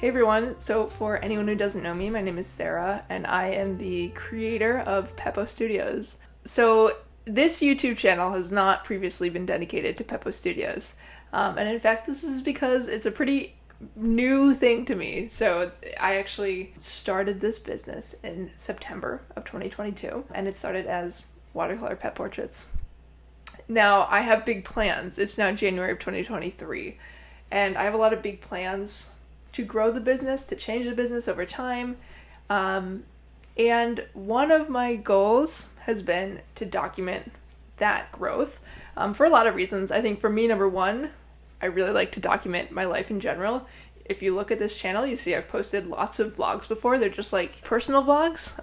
Hey everyone, so for anyone who doesn't know me, my name is Sarah, and I am the creator of Pepo Studios. So this YouTube channel has not previously been dedicated to Pepo Studios, and in fact this is because it's a pretty new thing to me. So I actually started this business in September of 2022, and it started as watercolor pet portraits. Now I have big plans. It's now January of 2023, and I have a lot of big plans to grow the business, to change the business over time. And one of my goals has been to document that growth for a lot of reasons. I think for me, number one, I really like to document my life in general. If you look at this channel, you see I've posted lots of vlogs before. They're just like personal vlogs.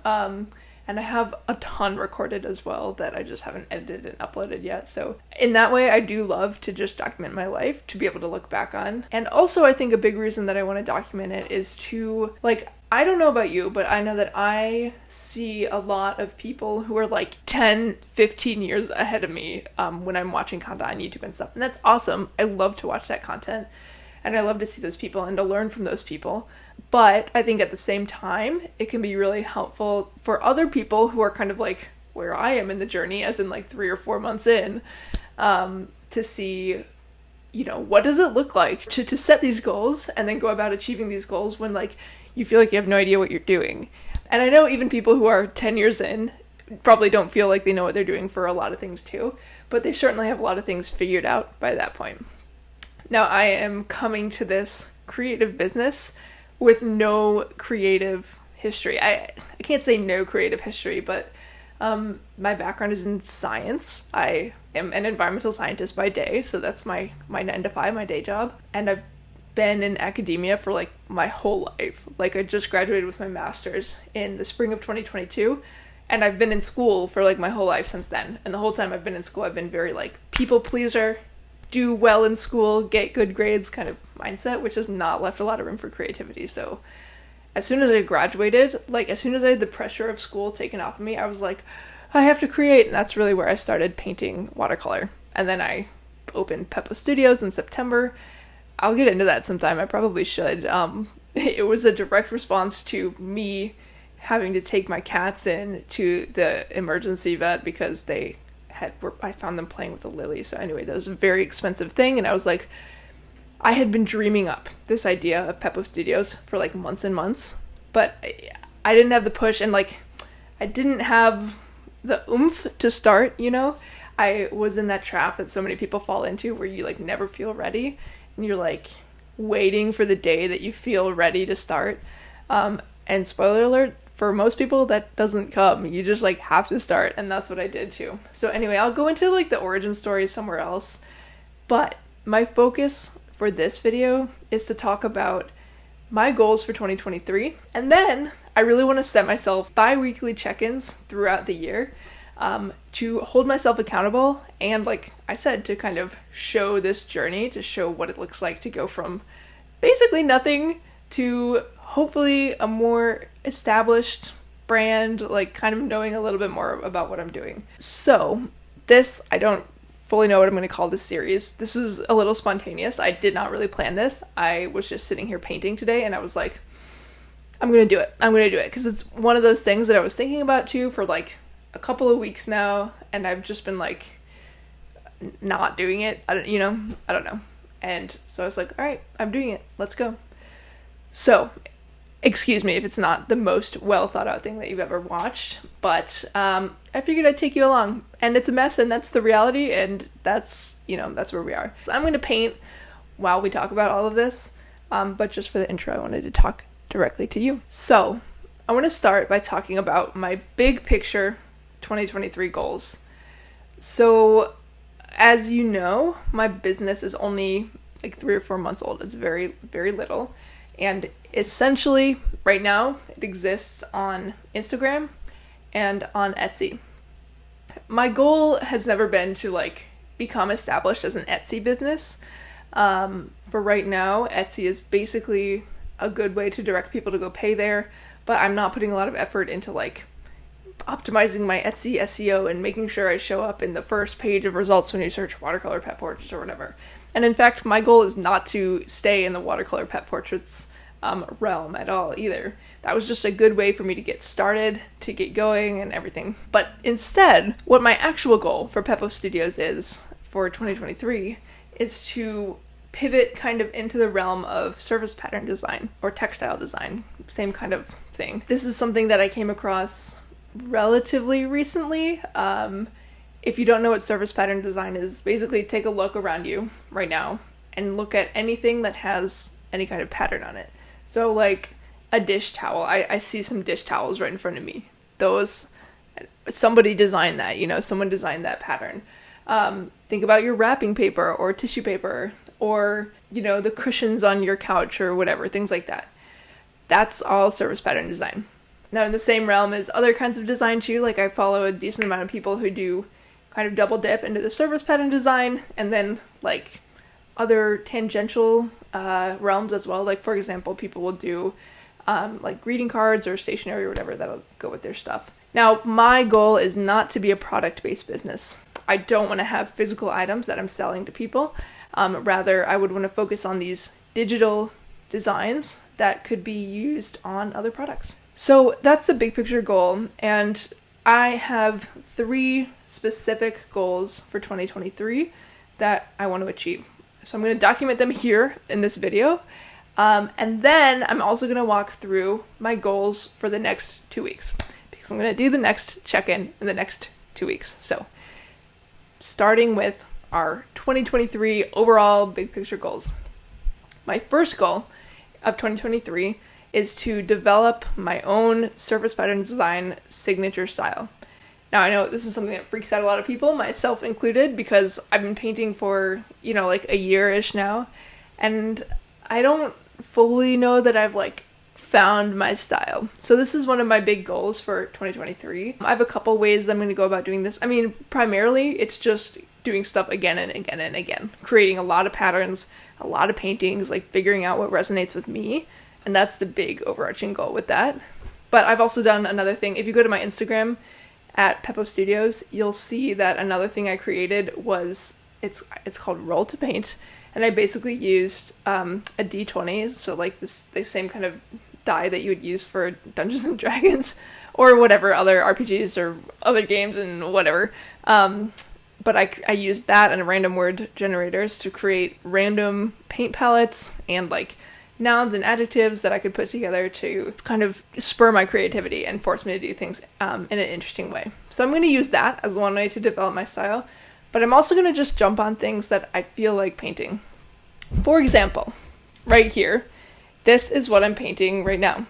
And I have a ton recorded as well that I just haven't edited and uploaded yet. So in that way, I do love to just document my life, to be able to look back on. And also I think a big reason that I want to document it is to, like, I don't know about you, but I know that I see a lot of people who are like 10, 15 years ahead of me when I'm watching content on YouTube and stuff. And that's awesome. I love to watch that content. And I love to see those people and to learn from those people. But I think at the same time, it can be really helpful for other people who are kind of like where I am in the journey, as in like 3 or 4 months in, to see, you know, what does it look like to set these goals and then go about achieving these goals when like you feel like you have no idea what you're doing. And I know even people who are 10 years in probably don't feel like they know what they're doing for a lot of things too, but they certainly have a lot of things figured out by that point. Now, I am coming to this creative business with no creative history. I can't say no creative history, but my background is in science. I am an environmental scientist by day, so that's my 9 to 5, my day job. And I've been in academia for like my whole life. Like I just graduated with my master's in the spring of 2022, and I've been in school for like my whole life since then. And the whole time I've been in school, I've been very like people pleaser, do well in school, get good grades kind of mindset, which has not left a lot of room for creativity. So as soon as I graduated, like as soon as I had the pressure of school taken off of me, I was like, I have to create. And that's really where I started painting watercolor. And then I opened Pepo Studios in September. I'll get into that sometime. I probably should. It was a direct response to me having to take my cats in to the emergency vet because I found them playing with a lily. So anyway, that was a very expensive thing. And I was like, I had been dreaming up this idea of Pepo Studios for like months and months, but I didn't have the push, and like, I didn't have the oomph to start, you know? I was in that trap that so many people fall into where you like never feel ready and you're like waiting for the day that you feel ready to start. And spoiler alert, for most people, that doesn't come. You just like have to start, and that's what I did too. So anyway, I'll go into like the origin story somewhere else, but my focus for this video is to talk about my goals for 2023, and then I really want to set myself bi-weekly check-ins throughout the year to hold myself accountable, and like I said, to kind of show this journey, to show what it looks like to go from basically nothing to hopefully a more established brand, like kind of knowing a little bit more about what I'm doing. So this, I don't fully know what I'm going to call this series. This is a little spontaneous. I did not really plan this. I was just sitting here painting today and I was like, I'm going to do it. I'm going to do it because it's one of those things that I was thinking about too for like a couple of weeks now, and I've just been like not doing it. I don't know. And so I was like, all right, I'm doing it. Let's go. So excuse me if it's not the most well thought out thing that you've ever watched, but I figured I'd take you along, and it's a mess, and that's the reality, and that's where we are. I'm going to paint while we talk about all of this, but just for the intro, I wanted to talk directly to you. So I want to start by talking about my big picture 2023 goals. So as you know, my business is only like 3 or 4 months old. It's very, very little. And essentially, right now, it exists on Instagram and on Etsy. My goal has never been to like become established as an Etsy business. For right now, Etsy is basically a good way to direct people to go pay there, but I'm not putting a lot of effort into like optimizing my Etsy SEO and making sure I show up in the first page of results when you search watercolor pet portraits or whatever. And in fact, my goal is not to stay in the watercolor pet portraits realm at all either. That was just a good way for me to get started, to get going and everything. But instead, what my actual goal for Pepo Studios is for 2023 is to pivot kind of into the realm of surface pattern design or textile design, same kind of thing. This is something that I came across relatively recently. If you don't know what surface pattern design is, basically take a look around you right now and look at anything that has any kind of pattern on it. So like a dish towel, I see some dish towels right in front of me. Those, somebody designed that, someone designed that pattern. Think about your wrapping paper or tissue paper or, the cushions on your couch or whatever, things like that. That's all surface pattern design. Now in the same realm as other kinds of design too, like I follow a decent amount of people who do kind of double dip into the surface pattern design and then like other tangential realms as well. Like for example, people will do like greeting cards or stationery or whatever that'll go with their stuff. Now my goal is not to be a product-based business. I don't want to have physical items that I'm selling to people. Rather, I would want to focus on these digital designs that could be used on other products. So that's the big picture goal, and I have 3 specific goals for 2023 that I want to achieve. So I'm going to document them here in this video, and then I'm also going to walk through my goals for the next 2 weeks, because I'm going to do the next check-in in the next 2 weeks. So starting with our 2023 overall big picture goals. My first goal of 2023 is to develop my own surface pattern design signature style. Now I know this is something that freaks out a lot of people, myself included, because I've been painting for, like a year-ish now, and I don't fully know that I've found my style. So this is one of my big goals for 2023. I have a couple ways I'm going to go about doing this. I mean, primarily it's just doing stuff again and again and again, creating a lot of patterns, a lot of paintings, figuring out what resonates with me. And that's the big overarching goal with that. But I've also done another thing. If you go to my Instagram at Pepo Studios, you'll see that another thing I created was, it's called Roll to Paint. And I basically used a D20, so the same kind of die that you would use for Dungeons and Dragons or whatever other RPGs or other games and whatever. But I used that and random word generators to create random paint palettes and nouns and adjectives that I could put together to kind of spur my creativity and force me to do things in an interesting way. So I'm going to use that as one way to develop my style, but I'm also going to just jump on things that I feel like painting. For example, right here, this is what I'm painting right now.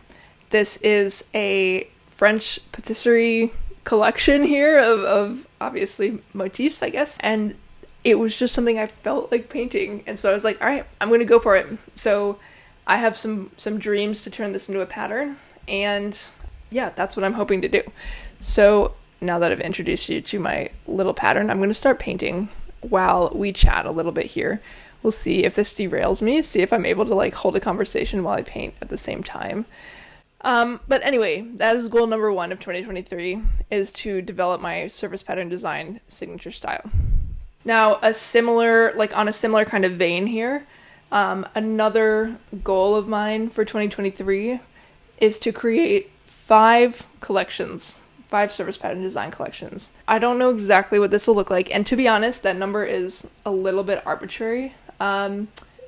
This is a French patisserie collection here of obviously motifs, I guess, and it was just something I felt like painting, and so I was like, all right, I'm going to go for it. So I have some dreams to turn this into a pattern, and yeah, that's what I'm hoping to do. So now that I've introduced you to my little pattern, I'm going to start painting while we chat a little bit here. We'll see if this derails me, see if I'm able to hold a conversation while I paint at the same time. But anyway, that is goal number 1 of 2023, is to develop my surface pattern design signature style. Now, on a similar kind of vein here, another goal of mine for 2023 is to create 5 collections, 5 surface pattern design collections. I don't know exactly what this will look like, and to be honest, that number is a little bit arbitrary.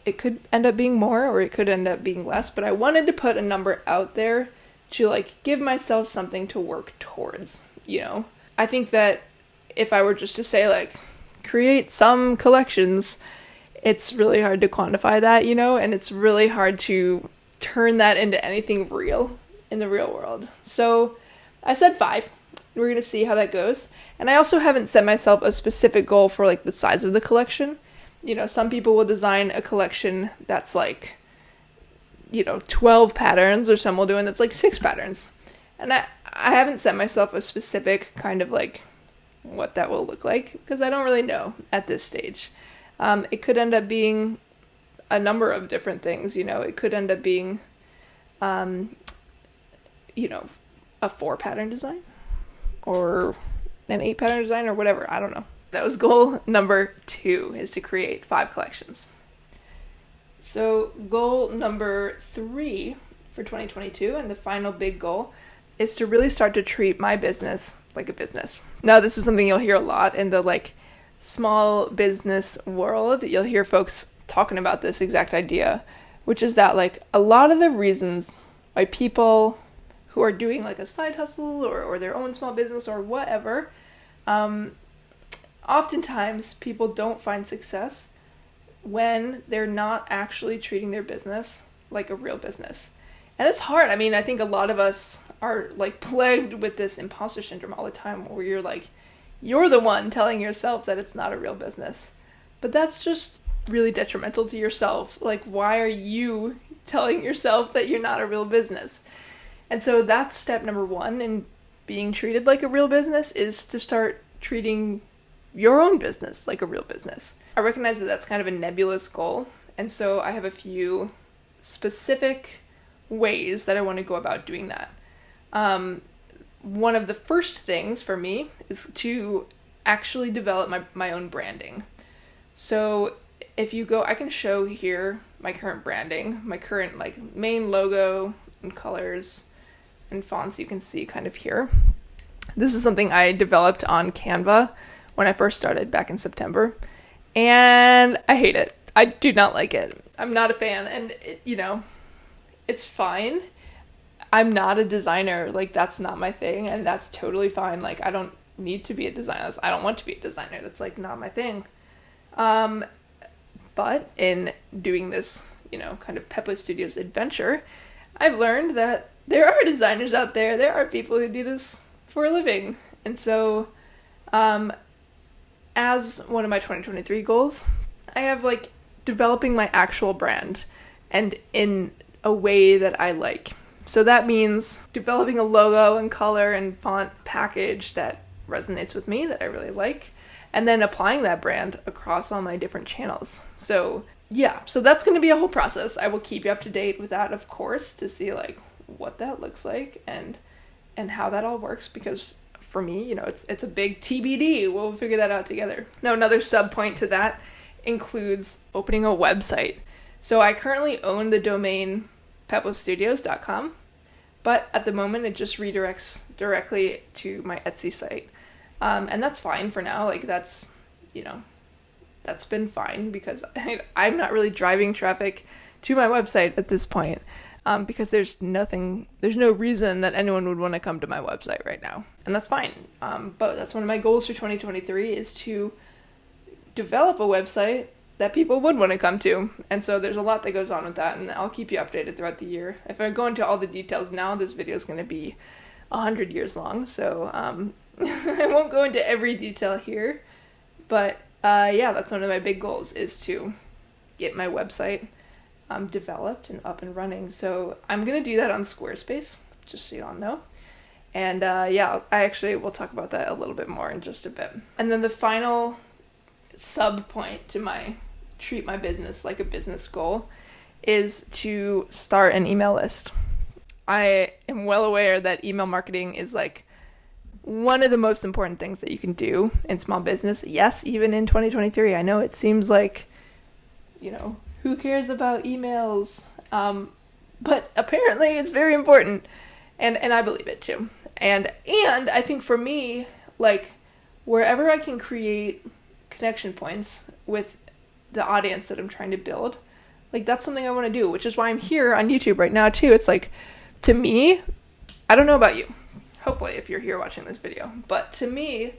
It could end up being more or it could end up being less, but I wanted to put a number out there to give myself something to work towards, I think that if I were just to say create some collections, it's really hard to quantify that, and it's really hard to turn that into anything real in the real world. So I said 5. We're going to see how that goes. And I also haven't set myself a specific goal for the size of the collection. Some people will design a collection that's 12 patterns, or some will do one that's 6 patterns. And I haven't set myself a specific kind of what that will look like, because I don't really know at this stage. It could end up being a number of different things, it could end up being, a 4 pattern design or an 8 pattern design or whatever. I don't know. That was goal number 2, is to create 5 collections. So goal number 3 for 2022, and the final big goal, is to really start to treat my business like a business. Now, this is something you'll hear a lot in the like small business world. You'll hear folks talking about this exact idea, which is that like a lot of the reasons why people who are doing like a side hustle or their own small business or whatever, oftentimes people don't find success when they're not actually treating their business like a real business. And it's hard. I mean, I think a lot of us are like plagued with this imposter syndrome all the time, where you're like, you're the one telling yourself that it's not a real business. But that's just really detrimental to yourself. Like, why are you telling yourself that you're not a real business? And so that's step number 1 in being treated like a real business, is to start treating your own business like a real business. I recognize that that's kind of a nebulous goal, and so I have a few specific ways that I want to go about doing that. One of the first things for me is to actually develop my own branding. So if you go, I can show here my current branding, my current like main logo and colors and fonts you can see kind of here. This is something I developed on Canva when I first started back in September, and I hate it. I do not like it. I'm not a fan, and it's fine. I'm not a designer. Like, that's not my thing, and that's totally fine. Like, I don't need to be a designer. I don't want to be a designer. That's like not my thing. But in doing this, kind of Pepo Studios adventure, I've learned that there are designers out there. There are people who do this for a living. And so, as one of my 2023 goals, I have like developing my actual brand, and in a way that I like. So that means developing a logo and color and font package that resonates with me, that I really like, and then applying that brand across all my different channels. So yeah, so that's going to be a whole process. I will keep you up to date with that, of course, to see like what that looks like and how that all works, because for me, it's a big TBD. We'll figure that out together. Now, another sub point to that includes opening a website. So I currently own the domain pepostudios.com, but at the moment it just redirects directly to my Etsy site. And that's fine for now. Like, that's been fine, because I'm not really driving traffic to my website at this point, because there's no reason that anyone would want to come to my website right now. And that's fine. But that's one of my goals for 2023, is to develop a website that people would want to come to. And so there's a lot that goes on with that, and I'll keep you updated throughout the year. If I go into all the details now, this video is going to be 100 years long, so I won't go into every detail here. But yeah, that's one of my big goals, is to get my website developed and up and running. So I'm going to do that on Squarespace, just so you all know. And yeah, I actually will talk about that a little bit more in just a bit. And then the final sub point to my treat my business like a business goal is to start an email list. I am well aware that email marketing is like one of the most important things that you can do in small business. Yes, even in 2023. I know it seems like, who cares about emails? But apparently it's very important, and I believe it too. And I think for me, like, wherever I can create connection points with the audience that I'm trying to build, like, that's something I want to do, which is why I'm here on YouTube right now too. It's like, to me, I don't know about you, hopefully if you're here watching this video, but to me,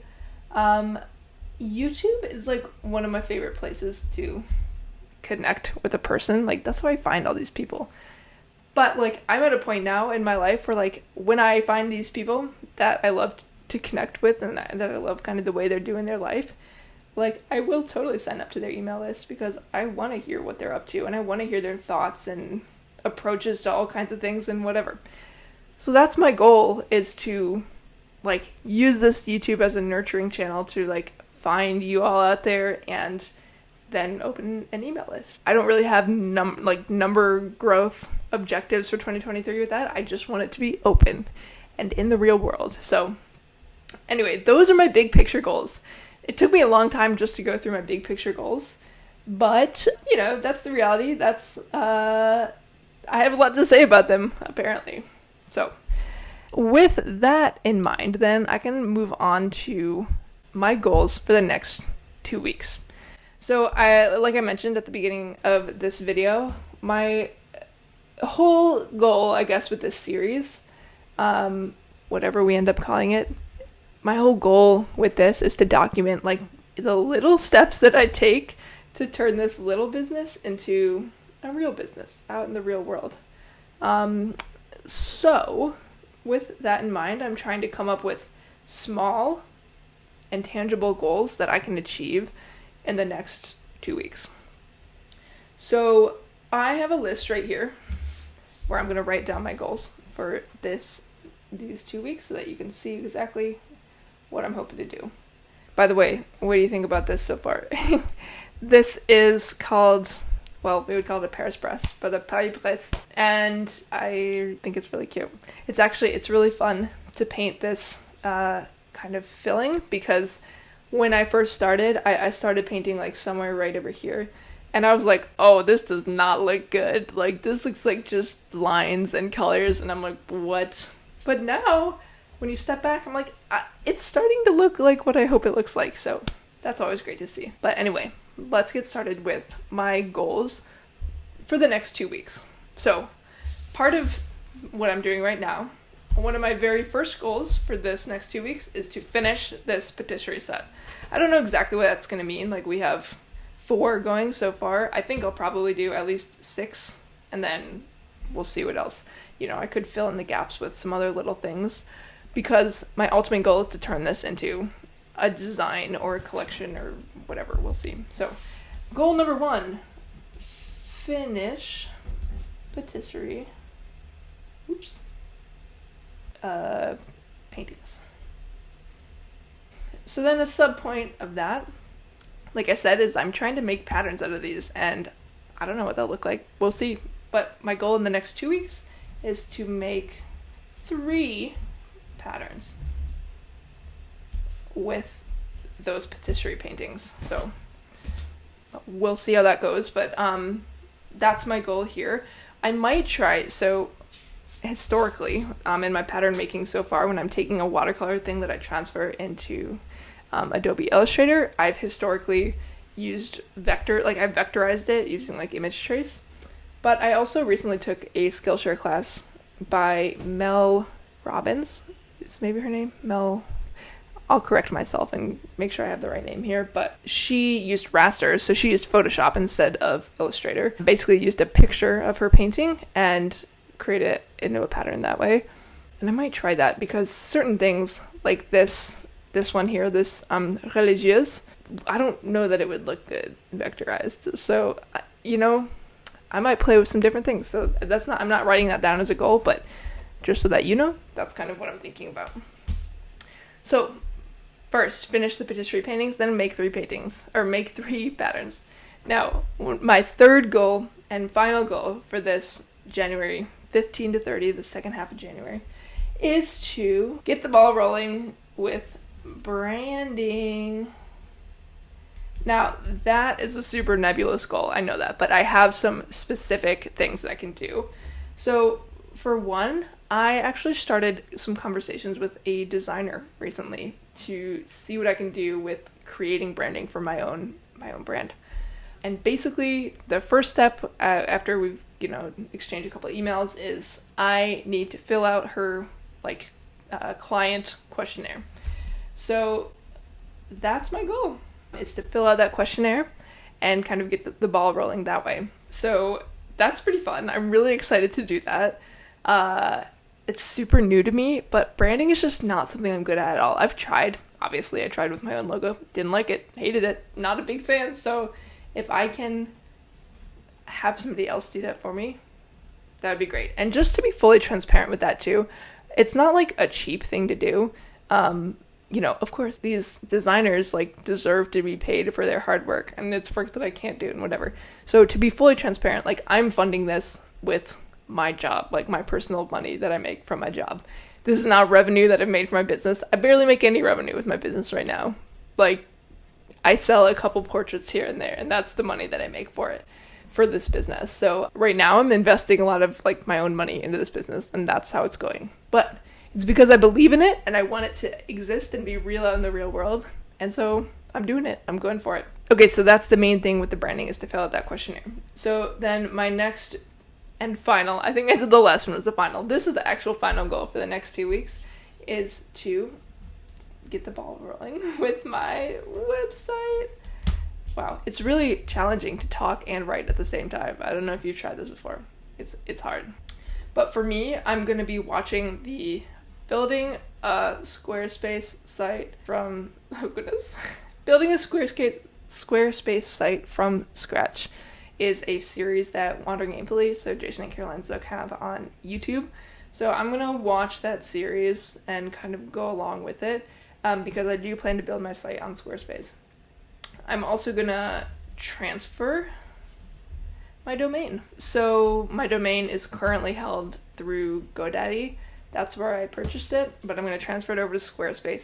YouTube is like one of my favorite places to connect with a person. Like, that's how I find all these people. But like, I'm at a point now in my life where, like, when I find these people that I love to connect with and that I love kind of the way they're doing their life, like, I will totally sign up to their email list, because I want to hear what they're up to, and I want to hear their thoughts and approaches to all kinds of things and whatever. So that's my goal, is to like use this YouTube as a nurturing channel to like find you all out there and then open an email list. I don't really have number growth objectives for 2023 with that. I just want it to be open and in the real world. So anyway, those are my big picture goals. It took me a long time just to go through my big picture goals, But, you know, that's the reality. I have a lot to say about them, apparently. So, with that in mind, then I can move on to my goals for the next 2 weeks. So, like I mentioned at the beginning of this video, my whole goal, I guess, with this series, whatever we end up calling it, my whole goal with this is to document like the little steps that I take to turn this little business into a real business out in the real world. So with that in mind, I'm trying to come up with small and tangible goals that I can achieve in the next 2 weeks. So I have a list right here where I'm going to write down my goals for these 2 weeks so that you can see exactly what I'm hoping to do. By the way, what do you think about this so far? This is called, well, we would call it a Paris press, but a Paris press, and I think it's really cute. It's really fun to paint this kind of filling, because when I first started, I started painting like somewhere right over here, and I was like, oh, this does not look good. Like, this looks like just lines and colors, and I'm like, what? But now, when you step back, I'm like, it's starting to look like what I hope it looks like, so that's always great to see. But anyway, let's get started with my goals for the next 2 weeks. So, part of what I'm doing right now, one of my very first goals for this next 2 weeks is to finish this patisserie set. I don't know exactly what that's going to mean. Like, we have 4 going so far. I think I'll probably do at least 6, and then we'll see what else. You know, I could fill in the gaps with some other little things, because my ultimate goal is to turn this into a design or a collection or whatever. We'll see. So, goal number 1, finish patisserie. Paintings. So then a sub point of that, like I said, is I'm trying to make patterns out of these, and I don't know what they'll look like. We'll see. But my goal in the next 2 weeks is to make 3 patterns with those patisserie paintings. So we'll see how that goes, but that's my goal here. I might try, so historically, in my pattern making so far, when I'm taking a watercolor thing that I transfer into Adobe Illustrator, I've historically used vector, like I've vectorized it using like image trace. But I also recently took a Skillshare class by Mel Robbins. Is maybe her name? Mel. I'll correct myself and make sure I have the right name here. But she used rasters, so she used Photoshop instead of Illustrator. Basically used a picture of her painting and create it into a pattern that way. And I might try that, because certain things like this one here, this religieuse, I don't know that it would look good vectorized. So, you know, I might play with some different things. So I'm not writing that down as a goal, but just so that you know, that's kind of what I'm thinking about. So first, finish the patisserie paintings, then make 3 paintings, or make 3 patterns. Now, my third goal and final goal for this January 15 to 30, the second half of January, is to get the ball rolling with branding. Now, that is a super nebulous goal, I know that, but I have some specific things that I can do. So, for one, I actually started some conversations with a designer recently to see what I can do with creating branding for my own brand. And basically, the first step after we've exchange a couple of emails is I need to fill out her client questionnaire. So that's my goal, is to fill out that questionnaire and kind of get the ball rolling that way. So that's pretty fun. I'm really excited to do that. It's super new to me, but branding is just not something I'm good at all. I've tried. Obviously, I tried with my own logo. Didn't like it. Hated it. Not a big fan. So if I can have somebody else do that for me, that would be great. And just to be fully transparent with that too, it's not like a cheap thing to do. Of course, these designers deserve to be paid for their hard work, and it's work that I can't do and whatever. So to be fully transparent, I'm funding this with my job, my personal money that I make from my job. This is not revenue that I've made for my business. I barely make any revenue with my business right now. I sell a couple portraits here and there, and that's the money that I make for this business. So right now I'm investing a lot of like my own money into this business, and that's how it's going. But it's because I believe in it and I want it to exist and be real out in the real world. And so I'm doing it. I'm going for it. Okay, so that's the main thing with the branding, is to fill out that questionnaire. So then my next and final, I think I said the last one was the final. This is the actual final goal for the next 2 weeks, is to get the ball rolling with my website. Wow, it's really challenging to talk and write at the same time. I don't know if you've tried this before. It's hard. But for me, I'm going to be watching the Building a Squarespace site from, oh goodness, Building a Squarespace site from scratch is a series that Wandering Aimfully, so Jason and Caroline Zook, have on YouTube. So I'm going to watch that series and kind of go along with it, because I do plan to build my site on Squarespace. I'm also going to transfer my domain. So my domain is currently held through GoDaddy. That's where I purchased it, but I'm going to transfer it over to Squarespace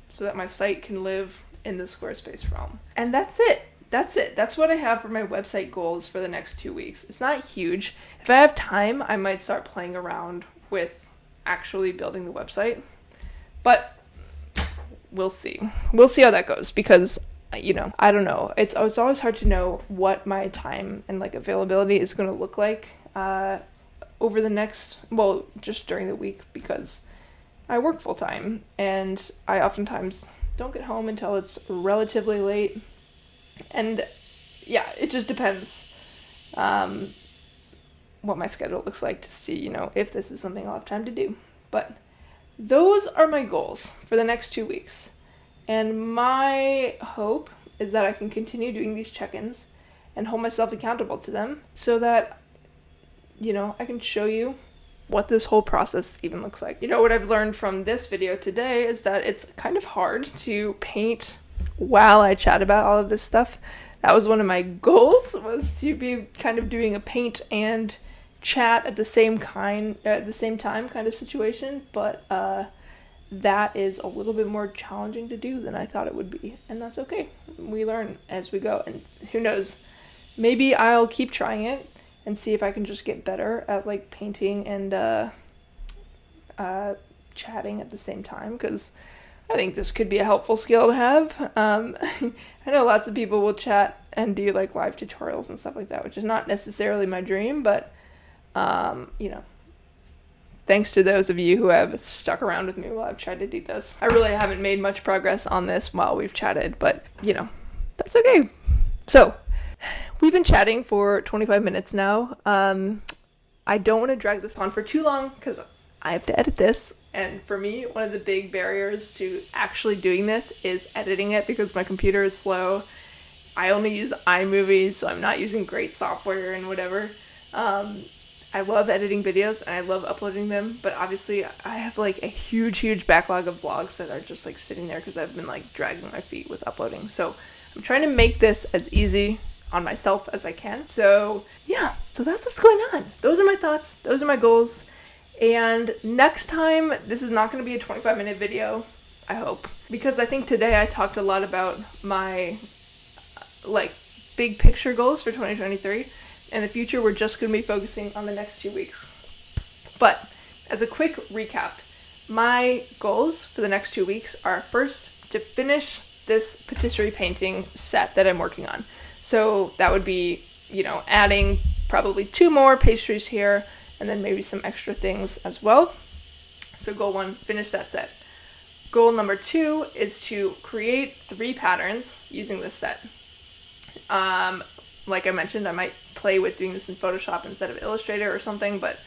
so that my site can live in the Squarespace realm. And that's it. That's what I have for my website goals for the next 2 weeks. It's not huge. If I have time, I might start playing around with actually building the website, but we'll see. We'll see how that goes, because I don't know. It's always hard to know what my time and like availability is going to look like over the next, just during the week, because I work full time and I oftentimes don't get home until it's relatively late. And yeah, it just depends what my schedule looks like to see, if this is something I'll have time to do. But those are my goals for the next 2 weeks. And my hope is that I can continue doing these check-ins and hold myself accountable to them, so that, I can show you what this whole process even looks like. What I've learned from this video today is that it's kind of hard to paint while I chat about all of this stuff. That was one of my goals, was to be kind of doing a paint and chat at the same time kind of situation, but that is a little bit more challenging to do than I thought it would be, and that's okay. We learn as we go, and who knows, maybe I'll keep trying it and see if I can just get better at like painting and chatting at the same time, because I think this could be a helpful skill to have. I know lots of people will chat and do like live tutorials and stuff like that, which is not necessarily my dream, but thanks to those of you who have stuck around with me while I've tried to do this. I really haven't made much progress on this while we've chatted, but that's okay. So we've been chatting for 25 minutes now. I don't want to drag this on for too long because I have to edit this. And for me, one of the big barriers to actually doing this is editing it, because my computer is slow. I only use iMovie, so I'm not using great software and whatever. I love editing videos and I love uploading them, but obviously I have like a huge backlog of vlogs that are just like sitting there because I've been like dragging my feet with uploading. So I'm trying to make this as easy on myself as I can. So yeah, so that's what's going on. Those are my thoughts. Those are my goals. And next time, this is not going to be a 25-minute video, I hope, because I think today I talked a lot about my like big picture goals for 2023. In the future, we're just going to be focusing on the next 2 weeks. But as a quick recap, my goals for the next 2 weeks are, first, to finish this patisserie painting set that I'm working on. So that would be, adding probably 2 more pastries here, and then maybe some extra things as well. So goal 1, finish that set. Goal number 2 is to create 3 patterns using this set. Like I mentioned, I might play with doing this in Photoshop instead of Illustrator or something, but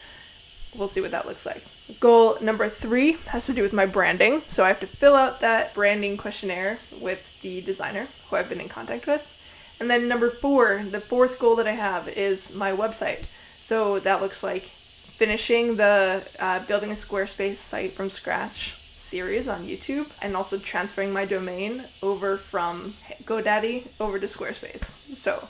we'll see what that looks like. Goal number 3 has to do with my branding. So I have to fill out that branding questionnaire with the designer who I've been in contact with. And then number 4, the 4th goal that I have, is my website. So that looks like finishing the Building a Squarespace site from scratch series on YouTube, and also transferring my domain over from GoDaddy over to Squarespace. So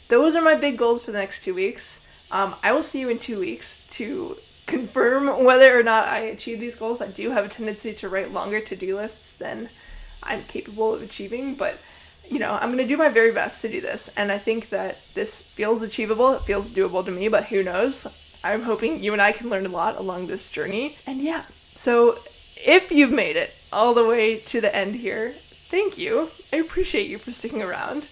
those are my big goals for the next 2 weeks. I will see you in 2 weeks to confirm whether or not I achieve these goals. I do have a tendency to write longer to-do lists than I'm capable of achieving, but I'm going to do my very best to do this. And I think that this feels achievable. It feels doable to me, but who knows? I'm hoping you and I can learn a lot along this journey. And yeah, so if you've made it all the way to the end here, thank you. I appreciate you for sticking around.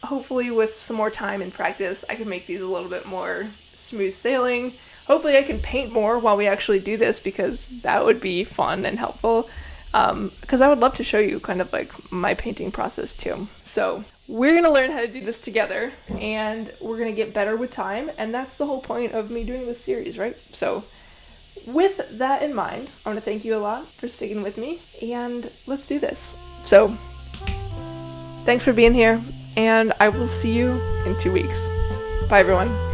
Hopefully with some more time and practice, I can make these a little bit more smooth sailing. Hopefully I can paint more while we actually do this, because that would be fun and helpful. Because I would love to show you kind of like my painting process too. So we're going to learn how to do this together, and we're going to get better with time. And that's the whole point of me doing this series, right? So with that in mind, I want to thank you a lot for sticking with me, and let's do this. So thanks for being here, and I will see you in 2 weeks. Bye, everyone.